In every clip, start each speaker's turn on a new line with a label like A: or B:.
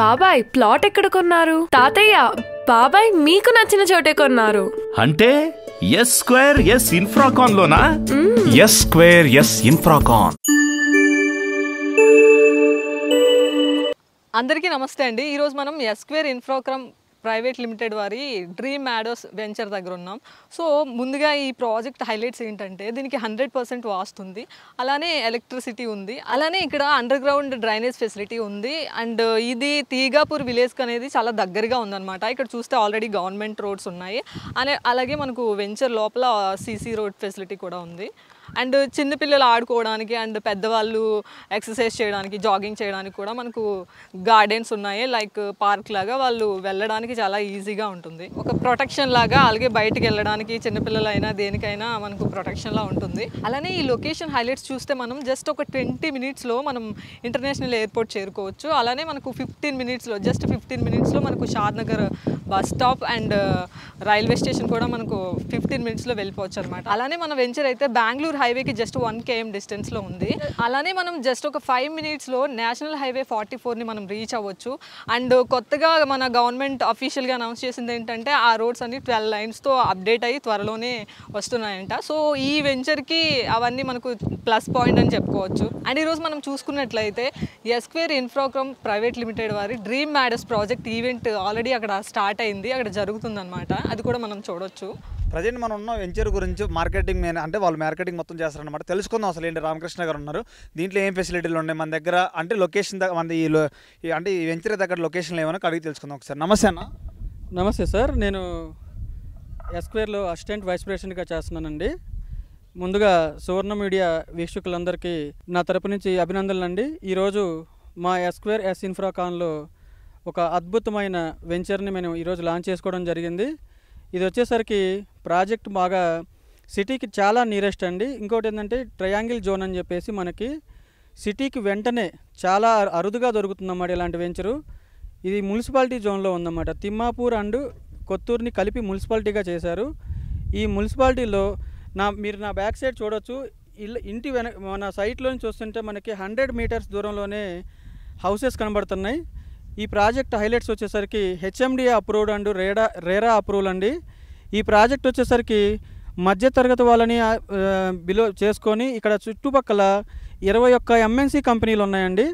A: బాబాయ్ ప్లాట్ ఎక్కడ కొన్నారు? తాతయ్య బాబాయ్ మీకు నచ్చిన చోటే కొన్నారు.
B: అంటే ఎస్ స్క్వేర్ ఎస్ ఇన్ఫ్రాకాన్ లోనా?
C: S square S Infracon.
D: అందరికీ నమస్తే అండి. ఈరోజు మనం S square Infracon private limited వారి డ్రీమ్ మ్యాడోస్ వెంచర్ దగ్గర ఉన్నాం. సో ముందుగా ఈ ప్రాజెక్ట్ హైలైట్స్ ఏంటంటే దీనికి 100% వాస్తుంది, అలానే ఎలక్ట్రిసిటీ ఉంది, అలానే ఇక్కడ అండర్ గ్రౌండ్ డ్రైనేజ్ ఫెసిలిటీ ఉంది. అండ్ ఇది తీగాపూర్ విలేజ్కి అనేది చాలా దగ్గరగా ఉందన్నమాట. ఇక్కడ చూస్తే ఆల్రెడీ గవర్నమెంట్ రోడ్స్ ఉన్నాయి, అలాగే మనకు వెంచర్ లోపల సీసీ రోడ్ ఫెసిలిటీ కూడా ఉంది. అండ్ చిన్నపిల్లలు ఆడుకోవడానికి అండ్ పెద్దవాళ్ళు ఎక్సర్సైజ్ చేయడానికి, జాగింగ్ చేయడానికి కూడా మనకు గార్డెన్స్ ఉన్నాయి. లైక్ పార్క్ లాగా వాళ్ళు వెళ్ళడానికి చాలా ఈజీగా ఉంటుంది. ఒక ప్రొటెక్షన్ లాగా, అలాగే బయటికి వెళ్ళడానికి చిన్నపిల్లలైనా దేనికైనా మనకు ప్రొటెక్షన్లా ఉంటుంది. అలానే ఈ లొకేషన్ హైలైట్స్ చూస్తే మనం జస్ట్ ఒక 20 minutesలో మనం ఇంటర్నేషనల్ ఎయిర్పోర్ట్ చేరుకోవచ్చు. అలానే మనకు 15 minutesలో మనకు Shadnagar bus stop and railway station కూడా మనకు 15 minutesలో వెళ్ళిపోవచ్చు అనమాట. అలానే మన వెంచర్ అయితే బెంగళూరు హైవేకి జస్ట్ 1 km డిస్టెన్స్లో ఉంది. అలానే మనం జస్ట్ ఒక 5 minutesలో నేషనల్ హైవే 44ని మనం రీచ్ అవ్వచ్చు. అండ్ కొత్తగా మన గవర్నమెంట్ అఫీషియల్గా అనౌన్స్ చేసింది ఏంటంటే ఆ రోడ్స్ అన్ని 12 lanesతో అప్డేట్ అయ్యి త్వరలోనే వస్తున్నాయంట. సో ఈ వెంచర్కి అవన్నీ మనకు ప్లస్ పాయింట్ అని చెప్పుకోవచ్చు. అండ్ ఈరోజు మనం చూసుకున్నట్లయితే S square Infracon private limited వారి dream meadows project event already అక్కడ స్టార్ట్ అయింది, అక్కడ జరుగుతుందన్నమాట. అది కూడా మనం చూడొచ్చు.
E: ప్రజెంట్ మనం ఉన్న వెంచర్ గురించి మార్కెటింగ్ అంటే వాళ్ళు మార్కెటింగ్ మొత్తం చేస్తారనమాట. తెలుసుకుందాం అసలు ఏంటి. రామకృష్ణ గారు ఉన్నారు, దీంట్లో ఏం ఫెసిలిటీలు ఉన్నాయి మన దగ్గర, అంటే లొకేషన్ మన అంటే ఈ వెంచర్ దగ్గర లొకేషన్లు ఏమైనా అడిగి తెలుసుకుందాం ఒకసారి. నమస్తే అన్న.
F: నమస్తే సార్, నేను ఎస్ స్క్వేర్లో అసిస్టెంట్ వైస్ ప్రెసిడెంట్గా చేస్తున్నానండి. ముందుగా సువర్ణ మీడియా వీక్షకులందరికీ నా తరపు నుంచి అభినందనలు అండి. ఈరోజు మా ఎస్ స్క్వేర్ ఎస్ ఇన్ఫ్రాకాన్లో ఒక అద్భుతమైన వెంచర్ని మేము ఈరోజు లాంచ్ చేసుకోవడం జరిగింది. ఇది వచ్చేసరికి ప్రాజెక్ట్ బాగా సిటీకి చాలా నియరెస్ట్ అండి. ఇంకోటి ఏంటంటే ట్రయాంగిల్ జోన్ అని చెప్పేసి మనకి సిటీకి వెంటనే చాలా అరుదుగా దొరుకుతుందన్నమాట ఇలాంటి వెంచరు. ఇది మున్సిపాలిటీ జోన్లో ఉందన్నమాట. తిమ్మాపూర్ అండ్ కొత్తూరుని కలిపి మున్సిపాలిటీగా చేశారు. ఈ మున్సిపాలిటీలో మీరు నా బ్యాక్ సైడ్ చూడొచ్చు. ఇంటి మన సైట్లోని చూస్తుంటే మనకి 100 meters దూరంలోనే హౌసెస్ కనబడుతున్నాయి. ఈ ప్రాజెక్ట్ హైలైట్స్ వచ్చేసరికి HMDA approved and RERA approval అండి. ఈ ప్రాజెక్ట్ వచ్చేసరికి మధ్యతరగతి వాళ్ళని బిలో చేసుకొని ఇక్కడ చుట్టుపక్కల 21 MNC కంపెనీలు ఉన్నాయండి.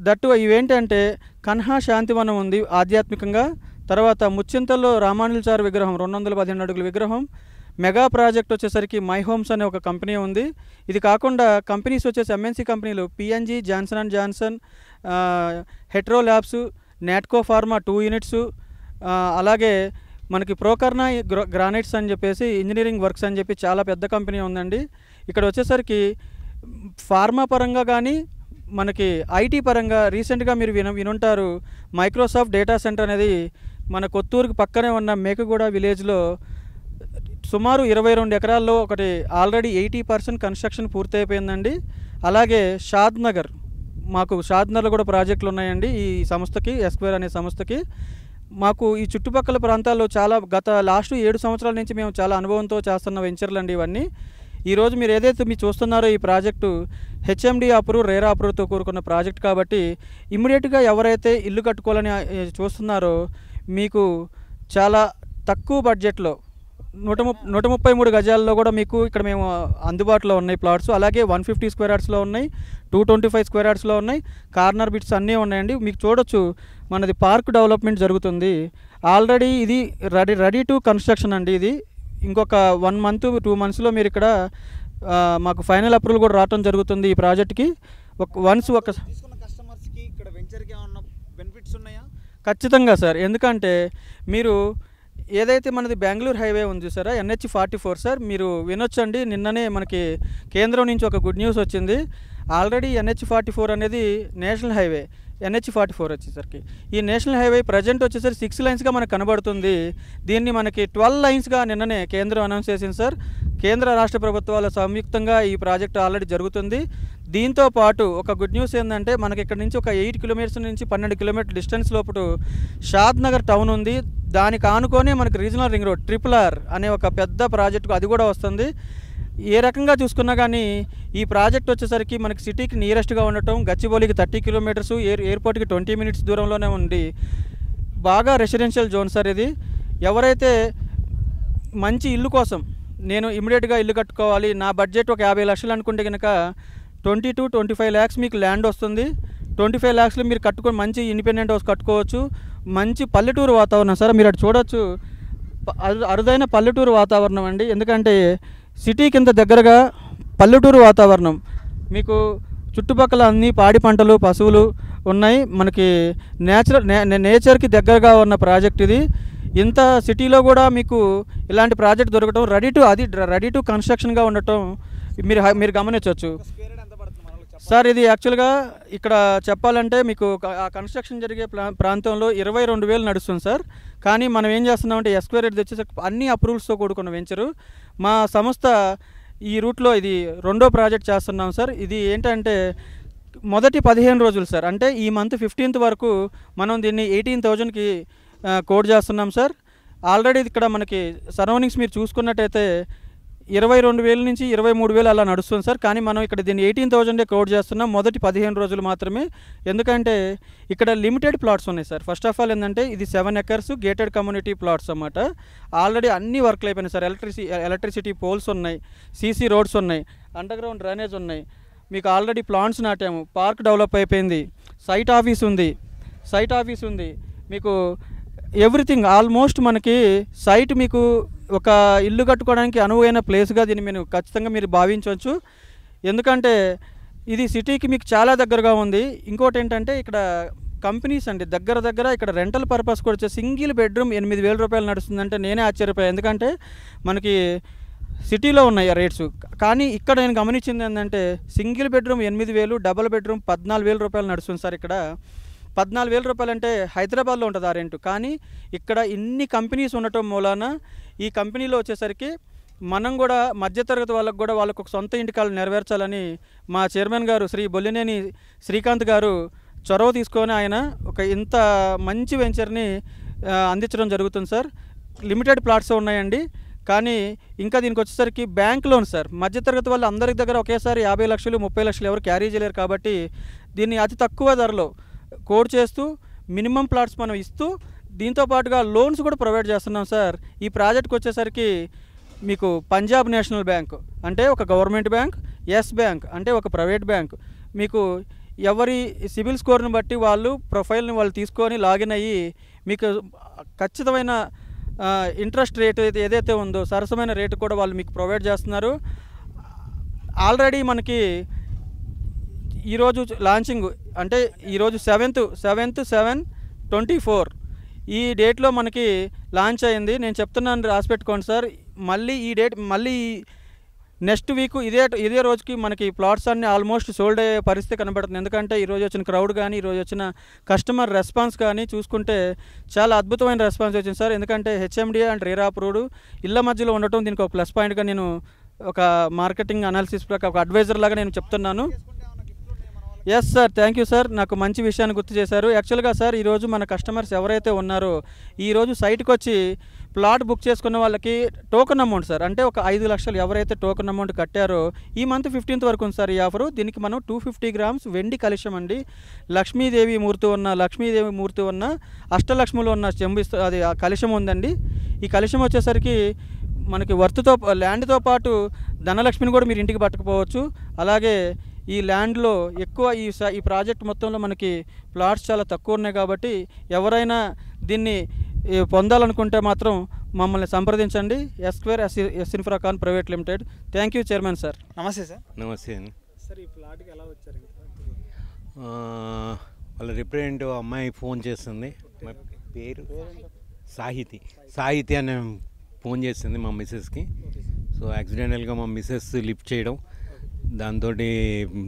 F: దట్టు ఇవేంటంటే కన్హా శాంతివనం ఉంది ఆధ్యాత్మికంగా, తర్వాత ముచ్చింతల్లో రామానుజాచారి విగ్రహం 218 అడుగుల విగ్రహం, మెగా ప్రాజెక్ట్ వచ్చేసరికి మై హోమ్స్ అనే ఒక కంపెనీ ఉంది. ఇది కాకుండా కంపెనీస్ వచ్చేసి MNC కంపెనీలు PNG, Johnson and Johnson, Hetero labs, Natco pharma 2 units, అలాగే మనకి ప్రోకర్నా గ్రానైట్స్ అని చెప్పేసి ఇంజనీరింగ్ వర్క్స్ అని చెప్పి చాలా పెద్ద కంపెనీ ఉందండి. ఇక్కడ వచ్చేసరికి ఫార్మా పరంగా కానీ మనకి ఐటీ పరంగా రీసెంట్గా మీరు వినుంటారు, మైక్రోసాఫ్ట్ డేటా సెంటర్ అనేది మన కొత్తూరుకి పక్కనే ఉన్న మేకగూడ విలేజ్లో సుమారు 22 ఎకరాల్లో ఒకటి ఆల్రెడీ 80% కన్స్ట్రక్షన్ పూర్తయిపోయిందండి. అలాగే షాద్నగర్, మాకు షాద్నగర్లో కూడా ప్రాజెక్టులు ఉన్నాయండి. ఈ సంస్థకి ఎస్ స్క్వేర్ అనే సంస్థకి మాకు ఈ చుట్టుపక్కల ప్రాంతాల్లో చాలా లాస్ట్ 7 సంవత్సరాల నుంచి మేము చాలా అనుభవంతో చేస్తున్న వెంచర్లు అండి ఇవన్నీ. ఈరోజు మీరు ఏదైతే మీరు చూస్తున్నారో ఈ ప్రాజెక్టు హెచ్ఎండి అప్రూవ్, రేరా అప్రూవ్తో కూడుకున్న ప్రాజెక్ట్ కాబట్టి ఇమ్మీడియట్గా ఎవరైతే ఇల్లు కట్టుకోవాలని చూస్తున్నారో మీకు చాలా తక్కువ బడ్జెట్లో 133 గజాల్లో కూడా మీకు ఇక్కడ మేము అందుబాటులో ఉన్నాయి ప్లాట్స్. అలాగే 150 square yardsలో ఉన్నాయి, 225 square yardsలో ఉన్నాయి, కార్నర్ బిట్స్ అన్నీ ఉన్నాయండి. మీకు చూడొచ్చు మనది పార్క్ డెవలప్మెంట్ జరుగుతుంది ఆల్రెడీ. ఇది రెడీ టు కన్స్ట్రక్షన్ అండి. ఇది ఇంకొక 1 month 2 monthsలో మీరు ఇక్కడ మాకు ఫైనల్ అప్రూవల్ కూడా రావడం జరుగుతుంది ఈ ప్రాజెక్ట్కి.
E: కస్టమర్స్కి ఇక్కడ వెంచర్కి ఏమన్నా బెనిఫిట్స్ ఉన్నాయా?
F: ఖచ్చితంగా సార్, ఎందుకంటే మీరు ఏదైతే మనది బెంగళూరు హైవే ఉంది చూసారా, NH44 సార్, మీరు వినొచ్చండి. నిన్ననే మనకి కేంద్రం నుంచి ఒక గుడ్ న్యూస్ వచ్చింది. ఆల్రెడీ NH44 అనేది నేషనల్ హైవే. NH44 వచ్చేసరికి ఈ నేషనల్ హైవే ప్రజెంట్ వచ్చేసరికి 6 lanesగా మనకు కనబడుతుంది. దీన్ని మనకి 12 lanesగా నిన్ననే కేంద్రం అనౌన్స్ చేసింది సార్. కేంద్ర రాష్ట్ర ప్రభుత్వాల సంయుక్తంగా ఈ ప్రాజెక్ట్ ఆల్రెడీ జరుగుతుంది. దీంతో పాటు ఒక గుడ్ న్యూస్ ఏంటంటే మనకి ఇక్కడ నుంచి ఒక 8 kilometers నుంచి 12 kilometer డిస్టెన్స్ లోపల షాద్నగర్ టౌన్ ఉంది. దానికి ఆనుకొని మనకి రీజనల్ రింగ్ రోడ్ RRR అనే ఒక పెద్ద ప్రాజెక్టు అది కూడా వస్తుంది. ఏ రకంగా చూసుకున్నా కానీ ఈ ప్రాజెక్ట్ వచ్చేసరికి మనకి సిటీకి నియరెస్ట్గా ఉండటం, గచ్చిబౌలికి 30 కిలోమీటర్స్, ఎయిర్పోర్ట్కి 20 మినిట్స్ దూరంలోనే ఉండి బాగా రెసిడెన్షియల్ జోన్ సార్ ఇది. ఎవరైతే మంచి ఇల్లు కోసం నేను ఇమీడియట్గా ఇల్లు కట్టుకోవాలి, నా బడ్జెట్ ఒక 50 లక్షలు అనుకుంటే కనుక 20 to 25 lakhs మీకు ల్యాండ్ వస్తుంది. 25 lakhsలో మీరు కట్టుకొని మంచి ఇండిపెండెంట్ హౌస్ కట్టుకోవచ్చు. మంచి పల్లెటూరు వాతావరణం సార్, మీరు అటు చూడొచ్చు. అరుదైన పల్లెటూరు వాతావరణం అండి. ఎందుకంటే సిటీ కింద దగ్గరగా పల్లెటూరు వాతావరణం, మీకు చుట్టుపక్కల అన్ని పాడి పంటలు, పశువులు ఉన్నాయి. మనకి నేచర్కి దగ్గరగా ఉన్న ప్రాజెక్ట్ ఇది. ఇంత సిటీలో కూడా మీకు ఇలాంటి ప్రాజెక్ట్ దొరకటం, రెడీ టు కన్స్ట్రక్షన్గా ఉండటం మీరు గమనించవచ్చు సార్. ఇది యాక్చువల్గా ఇక్కడ చెప్పాలంటే మీకు ఆ కన్స్ట్రక్షన్ జరిగే ప్రాంతంలో 22,000 నడుస్తుంది సార్. కానీ మనం ఏం చేస్తున్నామంటే ఎస్క్వేర్ తెచ్చేసి అన్ని అప్రూవల్స్తో కూడుకున్న వెంచరు. మా సంస్థ ఈ రూట్లో ఇది 2వ ప్రాజెక్ట్ చేస్తున్నాం సార్. ఇది ఏంటంటే మొదటి 15 రోజులు సార్, అంటే ఈ మంత్ 15th వరకు మనం దీన్ని 18,000కి కోడ్ చేస్తున్నాం సార్. ఆల్రెడీ ఇక్కడ మనకి సరౌండింగ్స్ మీరు చూసుకున్నట్టయితే 22,000 నుంచి 23,000 అలా నడుస్తుంది సార్. కానీ మనం ఇక్కడ దీన్ని 18,000 కోడ్ చేస్తున్నాం మొదటి 15 రోజులు మాత్రమే. ఎందుకంటే ఇక్కడ లిమిటెడ్ ప్లాట్స్ ఉన్నాయి సార్. ఫస్ట్ ఆఫ్ ఆల్ ఏంటంటే ఇది 7 acres గేటెడ్ కమ్యూనిటీ ప్లాట్స్ అన్నమాట. ఆల్రెడీ అన్ని వర్క్లు అయిపోయినాయి సార్. ఎలక్ట్రిసిటీ పోల్స్ ఉన్నాయి, సీసీ రోడ్స్ ఉన్నాయి, అండర్ గ్రౌండ్ డ్రైనేజ్ ఉన్నాయి. మీకు ఆల్రెడీ ప్లాంట్స్ నాటాము, పార్క్ డెవలప్ అయిపోయింది, సైట్ ఆఫీస్ ఉంది. మీకు ఎవ్రీథింగ్ ఆల్మోస్ట్ మనకి సైట్ మీకు ఒక ఇల్లు కట్టుకోవడానికి అనువైన ప్లేస్గా దీన్ని మీరు ఖచ్చితంగా మీరు భావించవచ్చు. ఎందుకంటే ఇది సిటీకి మీకు చాలా దగ్గరగా ఉంది. ఇంకోటి ఏంటంటే ఇక్కడ కంపెనీస్ అండి దగ్గర ఇక్కడ రెంటల్ పర్పస్ కూడా వచ్చే సింగిల్ బెడ్రూమ్ 8,000 రూపాయలు నడుస్తుందంటే నేనే ఆశ్చర్యపోయాను. ఎందుకంటే మనకి సిటీలో ఉన్నాయి రేట్స్, కానీ ఇక్కడ నేను గమనించింది ఏంటంటే సింగిల్ బెడ్రూమ్ 8,000, డబుల్ బెడ్రూమ్ 14,000 రూపాయలు నడుస్తుంది సార్. ఇక్కడ 14,000 రూపాయలు అంటే హైదరాబాద్లో ఉంటుంది ఆ రెంట్. కానీ ఇక్కడ ఇన్ని కంపెనీస్ ఉండటం మూలాన ఈ కంపెనీలో వచ్చేసరికి మనం కూడా మధ్యతరగతి వాళ్ళకు కూడా వాళ్ళకు ఒక సొంత ఇంటికాలు నెరవేర్చాలని మా చైర్మన్ గారు శ్రీ బొల్లినేని శ్రీకాంత్ గారు చొరవ తీసుకొని ఆయన ఒక ఇంత మంచి వెంచర్ని అందించడం జరుగుతుంది సార్. లిమిటెడ్ ప్లాట్స్ ఉన్నాయండి. కానీ ఇంకా దీనికి వచ్చేసరికి బ్యాంక్ లోన్ సార్. మధ్యతరగతి వాళ్ళు అందరి దగ్గర ఒకేసారి 50 లక్షలు 30 లక్షలు ఎవరు క్యారీ చేయలేరు. కాబట్టి దీన్ని అతి తక్కువ ధరలో కోడ్ చేస్తూ మినిమం ప్లాట్స్ మనం ఇస్తూ దీంతో పాటుగా లోన్స్ కూడా ప్రొవైడ్ చేస్తున్నాం సార్. ఈ ప్రాజెక్ట్కి వచ్చేసరికి మీకు పంజాబ్ నేషనల్ బ్యాంక్ అంటే ఒక గవర్నమెంట్ బ్యాంక్, ఎస్ బ్యాంక్ అంటే ఒక ప్రైవేట్ బ్యాంక్, మీకు ఎవరి సిబిల్ స్కోర్ని బట్టి వాళ్ళు ప్రొఫైల్ని వాళ్ళు తీసుకొని లాగిన్ అయ్యి మీకు ఖచ్చితమైన ఇంట్రెస్ట్ రేట్ ఏదైతే ఉందో సరసమైన రేటు కూడా వాళ్ళు మీకు ప్రొవైడ్ చేస్తున్నారు. ఆల్రెడీ మనకి ఈరోజు లాంచింగ్ అంటే ఈరోజు 7/7/24 ఈ డేట్లో మనకి లాంచ్ అయింది. నేను చెప్తున్నాను రాసి పెట్టుకోండి సార్. మళ్ళీ ఈ డేట్ మళ్ళీ నెక్స్ట్ వీక్ ఇదే రోజుకి మనకి ప్లాట్స్ అన్నీ ఆల్మోస్ట్ సోల్డ్ అయ్యే పరిస్థితి కనబడుతుంది. ఎందుకంటే ఈరోజు వచ్చిన క్రౌడ్ కానీ ఈరోజు వచ్చిన కస్టమర్ రెస్పాన్స్ కానీ చూసుకుంటే చాలా అద్భుతమైన రెస్పాన్స్ వచ్చింది సార్. ఎందుకంటే హెచ్ఎండిఏ అండ్ రేరా అప్రూవ్డ్ ఇళ్ళ మధ్యలో ఉండటం దీనికి ఒక ప్లస్ పాయింట్గా నేను ఒక మార్కెటింగ్ అనాలిసిస్ ప్రకారం ఒక అడ్వైజర్ లాగా నేను చెప్తున్నాను. Yes sir, thank you sir, నాకు మంచి విషయాన్ని గుర్తు చేశారు. యాక్చువల్గా సార్ ఈరోజు మన కస్టమర్స్ ఎవరైతే ఉన్నారో ఈరోజు సైట్కి వచ్చి ప్లాట్ బుక్ చేసుకున్న వాళ్ళకి టోకెన్ అమౌంట్ సార్, అంటే ఒక 5 లక్షలు ఎవరైతే టోకెన్ అమౌంట్ కట్టారో ఈ మంత్ 15th వరకు ఉంది సార్ ఈ ఆఫరు. దీనికి మనం 250 grams వెండి కలశం అండి, లక్ష్మీదేవి మూర్తి ఉన్న అష్టలక్ష్ములు ఉన్న చెంబిస్తూ అది ఆ కలశం ఉందండి. ఈ కలశం వచ్చేసరికి మనకి వర్త్తో ల్యాండ్తో పాటు ధనలక్ష్మిని కూడా మీరు ఇంటికి పట్టుకుపోవచ్చు. అలాగే ఈ ల్యాండ్లో ఎక్కువ ఈ ప్రాజెక్ట్ మొత్తంలో మనకి ప్లాట్స్ చాలా తక్కువ ఉన్నాయి. కాబట్టి ఎవరైనా దీన్ని పొందాలనుకుంటే మాత్రం మమ్మల్ని సంప్రదించండి. S square S Infracon private limited. Thank you chairman sir.
E: నమస్తే సార్.
G: నమస్తే అండి
E: సార్, ఈ ప్లాట్కి ఎలా వచ్చారు?
G: వాళ్ళ రిప్రజెంటేటివ్ అమ్మాయి ఫోన్ చేస్తుంది. మా పేరు సాహితి అనే ఫోన్ చేస్తుంది మా మిస్సెస్కి. సో యాక్సిడెంటల్గా మా మిస్సెస్ లిఫ్ట్ చేయడం, దాంతో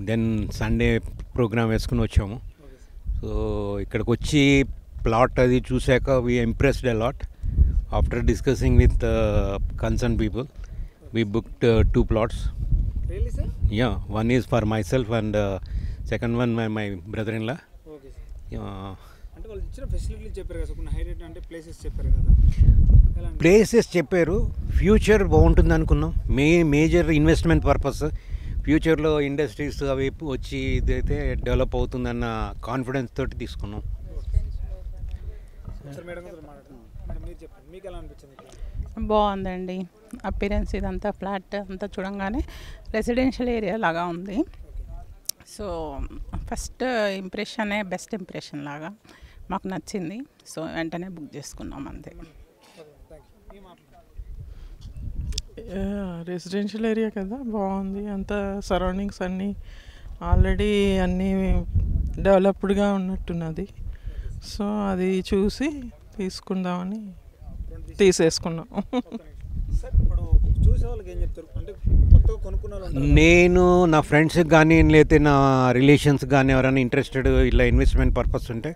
G: దెన్ సండే ప్రోగ్రామ్ వేసుకుని వచ్చాము. సో ఇక్కడికి వచ్చి ప్లాట్ అది చూశాక we impressed a lot. After discussing with concern people we booked 2 plots.
E: Really sir?
G: Yeah, one is for myself and second one my brother-in-law.
E: Okay sir. అంటే వాళ్ళు ఇచ్చిన ఫెసిలిటీలు చెప్పారు కదా, కొన్ని హైలైట్ అంటే ప్లేసెస్ చెప్పారు కదా,
G: ప్లేసెస్ చెప్పారు. ఫ్యూచర్ బాగుంటుంది అనుకున్నాం. మేజర్ ఇన్వెస్ట్మెంట్ పర్పస్, ఫ్యూచర్లో ఇండస్ట్రీస్ అవి వచ్చి ఇదైతే డెవలప్ అవుతుందన్న కాన్ఫిడెన్స్ తోటి తీసుకున్నాం.
E: మీరు చెప్పండి, మీకు ఎలా అనిపించింది?
H: బాగుందండి అపిరెన్స్, ఇదంతా ఫ్లాట్ అంతా చూడంగానే రెసిడెన్షియల్ ఏరియా లాగా ఉంది. సో ఫస్ట్ ఇంప్రెషనే బెస్ట్ ఇంప్రెషన్ లాగా మాకు నచ్చింది. సో వెంటనే బుక్ చేసుకున్నాం అంతే.
I: రెసిడెన్షియల్ ఏరియా కదా, బాగుంది. అంతా సరౌండింగ్స్ అన్నీ ఆల్రెడీ అన్నీ డెవలప్డ్గా ఉన్నట్టున్నది. సో అది చూసి తీసుకుందామని తీసేసుకున్నాం.
G: నేను నా ఫ్రెండ్స్కి కానీ లేకపోతే నా రిలేషన్స్ కానీ ఎవరైనా ఇంట్రెస్టెడ్ ఇలా ఇన్వెస్ట్మెంట్ పర్పస్ ఉంటే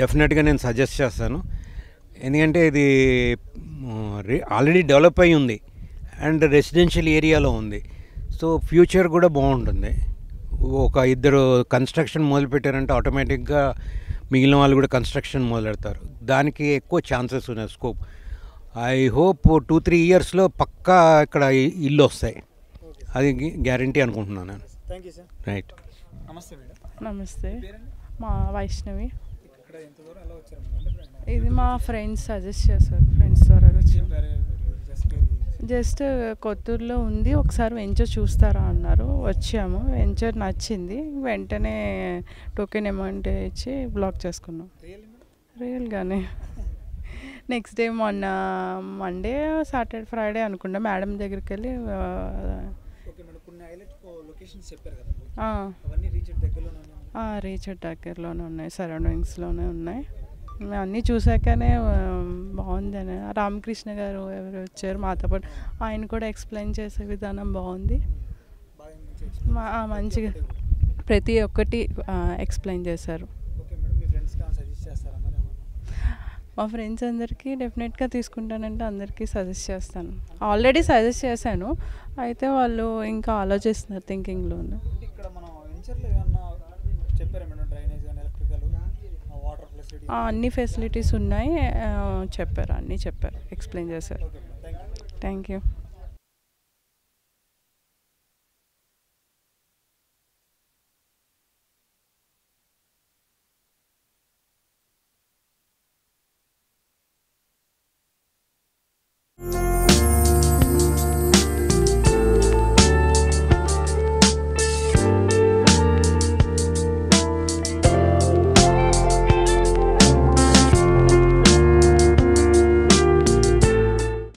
G: డెఫినెట్గా నేను సజెస్ట్ చేస్తాను. ఎందుకంటే ఇది ఆల్రెడీ డెవలప్ అయి ఉంది అండ్ రెసిడెన్షియల్ ఏరియాలో ఉంది. సో ఫ్యూచర్ కూడా బాగుంటుంది. ఒక ఇద్దరు కన్స్ట్రక్షన్ మొదలుపెట్టారంటే ఆటోమేటిక్గా మిగిలిన వాళ్ళు కూడా కన్స్ట్రక్షన్ మొదలెడతారు. దానికి ఎక్కువ ఛాన్సెస్ ఉన్నాయి, స్కోప్. ఐ హోప్ 2-3 ఇయర్స్లో పక్కా ఇక్కడ ఇల్లు వస్తాయి, అది గ్యారంటీ అనుకుంటున్నాను నేను. రైట్.
J: నమస్తే, మా వైష్ణవి. ఇది మా ఫ్రెండ్స్ సజెస్ట్ చేశారు, ఫ్రెండ్స్ ద్వారా జస్ట్ కొత్తూరులో ఉంది, ఒకసారి వెంచర్ చూస్తారా అన్నారు. వచ్చాము, వెంచర్ నచ్చింది, వెంటనే టోకెన్ అమౌంట్ ఇచ్చి బ్లాక్ చేసుకున్నాం. రియల్గానే నెక్స్ట్ డే మొన్న మండే సాటర్డే ఫ్రైడే అనుకుంటా మేడం దగ్గరికి వెళ్ళి రీచ్ దగ్గరలోనే ఉన్నాయి, సరౌండింగ్స్లోనే ఉన్నాయి. అన్నీ చూసాకనే బాగుందని రామకృష్ణ గారు ఎవరు వచ్చారు మాతో పాటు, ఆయన కూడా ఎక్స్ప్లెయిన్ చేసే విధానం బాగుంది. మంచిగా ప్రతి ఒక్కటి ఎక్స్ప్లెయిన్ చేశారు. మా ఫ్రెండ్స్ అందరికీ డెఫినెట్గా తీసుకుంటానంటే అందరికీ సజెస్ట్ చేస్తాను. ఆల్రెడీ సజెస్ట్ చేశాను, అయితే వాళ్ళు ఇంకా ఆలోచిస్తున్నారు, థింకింగ్లో ఉన్నారు. అన్ని ఫెసిలిటీస్ ఉన్నాయి చెప్పారు, అన్నీ చెప్పారు, ఎక్స్ప్లెయిన్ చేశారు. Thank you.